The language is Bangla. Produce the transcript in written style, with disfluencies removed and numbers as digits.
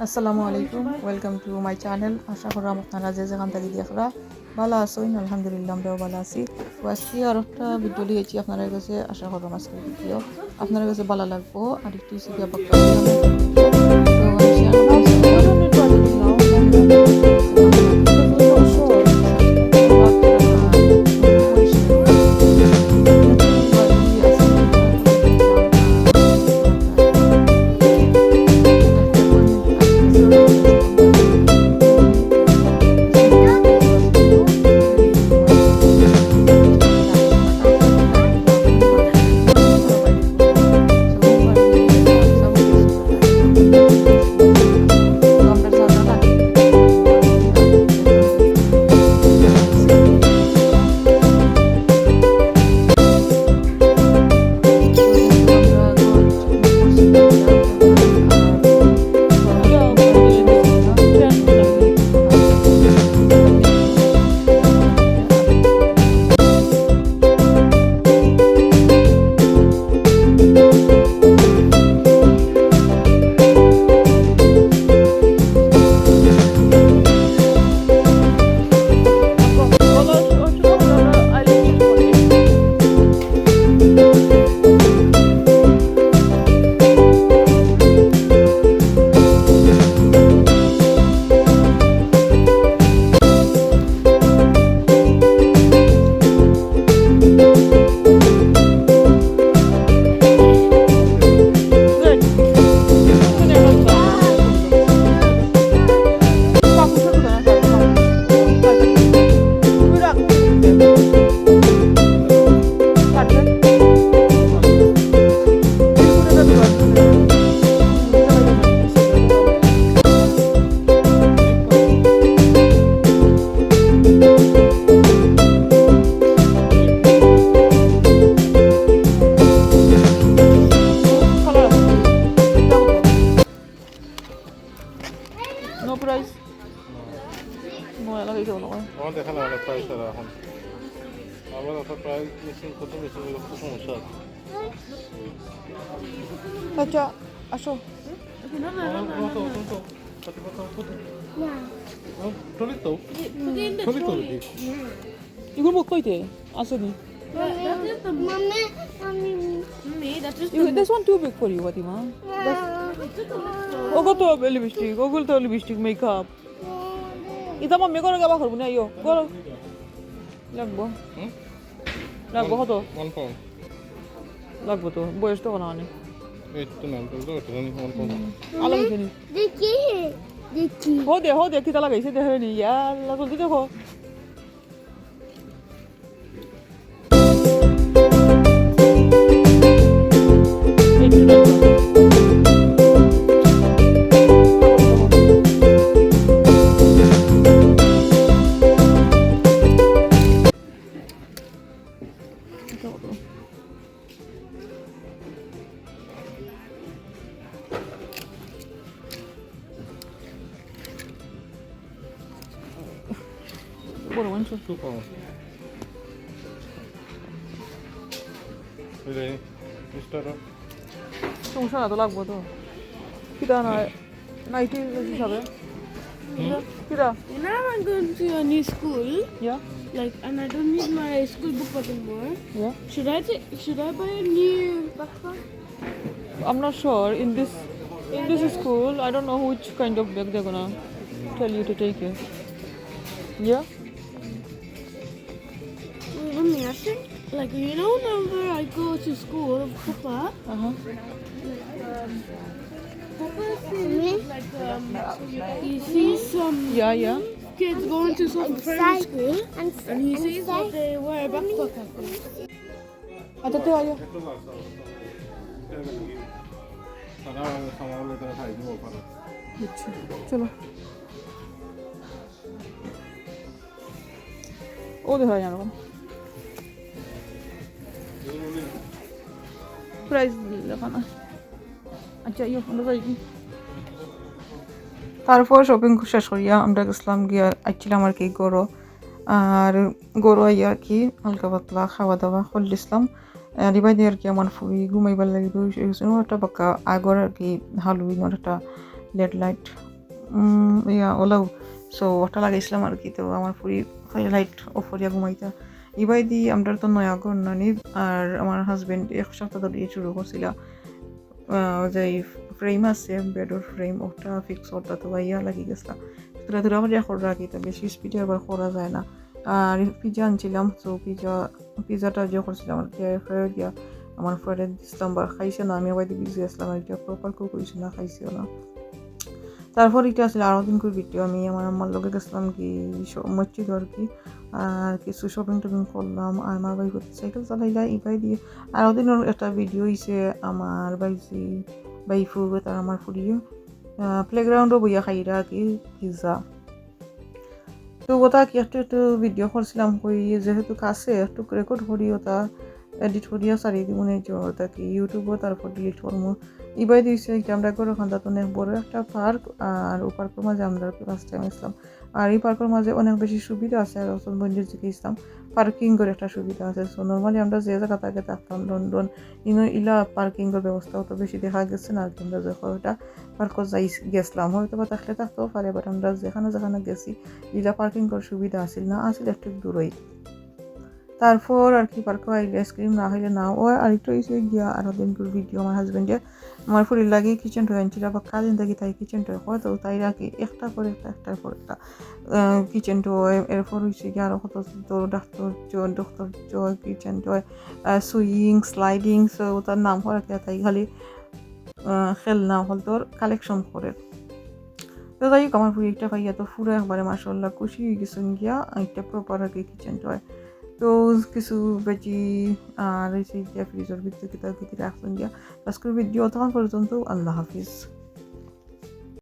আসসালামু আলাইকুম, ওয়েলকাম টু মাই চ্যানেল। আশা করাম আপনারা যে যেখান থেকে দেখরা ভালো আছেন। আলহামদুলিল্লাহ আমরাও ভালো আছি। তো আজকে আর একটা ভিডিও লিয়েছি আপনারা কাছে। আশা করাম আজকের ভিডিও আপনার কাছে ভালো লাগবো। আর একটু সিগা বাক্কা ভিডিও তো আমি শেয়ার No price. No, লাগাই দেবো না। আমার দেখা না অনেক প্রাইস তারা এখন আমার একটা প্রাইস মেশিন কত মেশিন কত সমস্যা আছে আচ্ছা আসো। টলি তো টলি তো 이걸 먹고 있대. 아서니. This one too big for you, Fatima. ওগো তো লিপস্টিক, ওগুলো তো লিপস্টিক মেকআপ। ইতা মাম্মি করে গাবা করব না ইয়ো। করো। লাগবো। লাগবো কত? 1 pound লাগবো তো। বয়স তো না অনেক। এই তো না তো তো 1 pound আলাদা কিনি। দেখি हो दे किता লাগাইছে দেখে নি ইয়াল্লা জলদি দেখো। বড় মাংস 2 pound এই মিস্টার সমস্যা না তো লাগবো তো কিটা না নাইটি হিসাবে কিটা Now I'm going to a new school, yeah and I don't need my school book bag anymore. Yeah Should I buy a new backpack? I'm not sure in this school I don't know which kind of bag they're gonna tell you to take it. Yeah. Let me ask you. Whenever I go to school, Papa sees he sees some Yeah. kids going to some private school, and he sees that they wear a backpack. আচ্ছা তো আয়ো তারা সামালে তারা খাই দিব পারে আচ্ছা চলো ও দেখা যায় এরকম প্রাইস লেখা না আচ্ছা ইয়ো আমরা যাই কি তারপর শপিং শেষ করিয়া আমরা গেছিলাম গিয়া আইছিলাম আর কি গরো আর গরু আইয়া আর কি হালকা পাতলা খাওয়া দাওয়া করলিছিলাম রিবাই দিয়ে আর কি আমার ফুই ঘুমাইবার লাগে একটা বাক্কা আগর আর কি হালুইনের একটা লেড লাইট ইয়া ওলাও সো ওটা লাগাইছিলাম আর কি। তো আমার ফুরি লাইট অফ করিয়া ঘুমাইতা ইবাই দি আমরা তো নয়া ঘর নানি। আর আমার হাজবেন্ড এক সপ্তাহ ধরে শুরু করছিল যে ফ্রেম আছে বেডর ফ্রেম ওটা ফিক্স করতে, তো ইয়া লাগি গেছিলাম ধীরে ধীরে করে এখন রাখি, তো বেশি স্পিডে আবার করা যায় না। আর পিজা আনছিলাম, তো পিজাটা যে করছিলাম আর কি ফ্রাইড দিয়া আমার ফ্রেন্ড দিছিলাম বা খাইছে না, আমি আবার বিজি আসলাম আর এটা প্রপার কুক করেছি না, খাইছেও না। তারপর এটা আসলে আরও দিন করে ভিডিও আমি আমার আম্মার লগে গেছিলাম কি মসজিদ আর কি, আর কিছু শপিং টপিং করলাম। আর আমার ভাই সাইকেল চালাইলা ইবাই দিয়ে আরও দিনের একটা ভিডিও হয়েছে আমার বাইফু তার আমার ফুরিয়ে প্লেগ্রাউন্ডও বইয়া খাইরা আর কি পিজা। তো ওটা কি একটু ভিডিও করছিলাম কই যেহেতু কাছে একটু রেকর্ড করি ওটা এডিট করিয়া সারি দিব না ওটা কি ইউটিউবও তারপর ডিলিট করবো। ইবাই দিয়েছে আমরা করে ওখান তো অনেক বড় একটা পার্ক, আর ও পার্কের মাঝে আমরা ফার্স্ট টাইম আসলাম। আর এই পার্কের মাঝে অনেক বেশি সুবিধা আছে, আর রসন বন্ধুর দিকে ইসলাম পার্কিং করে একটা সুবিধা আছে। সো নর্মালি আমরা যে জায়গা থেকে থাকতাম লন্ডন ইলা পার্কিংয়ের ব্যবস্থা অত বেশি দেখা গেছে না আর কি। আমরা যখন ওটা পার্কও গেছিলাম হয়তো বা থাকলে থাকতেও পারে, বাট আমরা যেখানে গেছি ইলা পার্কিং করার সুবিধা আসিল না, আসলে একটু দূরই। তারপর আর কি পার্কে আইলে আইসক্রিম না হইলে না ও আরেকটু হয়েছে গিয়া আরও দিনপুর ভিডিও আমার হাজব্যান্ডে আমার ফুরির লাগে কিচেন টয় আনছিল বা কাজিন থাকি তাই কিচেন টয় হয়, তো তাই রাখি একটার পর একটা কিচেন টয়। এরপর হয়েছে গিয়ে আরও কত ডক্টর জয় kitchen toy swing sliding, so তার নাম করা তাই খালি খেলনা হল তোর কালেকশন করে। তো যাই হোক আমার ফুরি একটা পাইয়া তো পুরো একবারে মাশাআল্লাহ খুশি হয়ে গেছেন গিয়া একটা প্রপার আর কি কিচেন টয়। তো কিছু বেজি আর এই ফ্রিজের ভিতরে কিতা রাখছেন গিয়া আজকের ভিডিও তখন পর্যন্ত। আল্লাহ হাফিজ।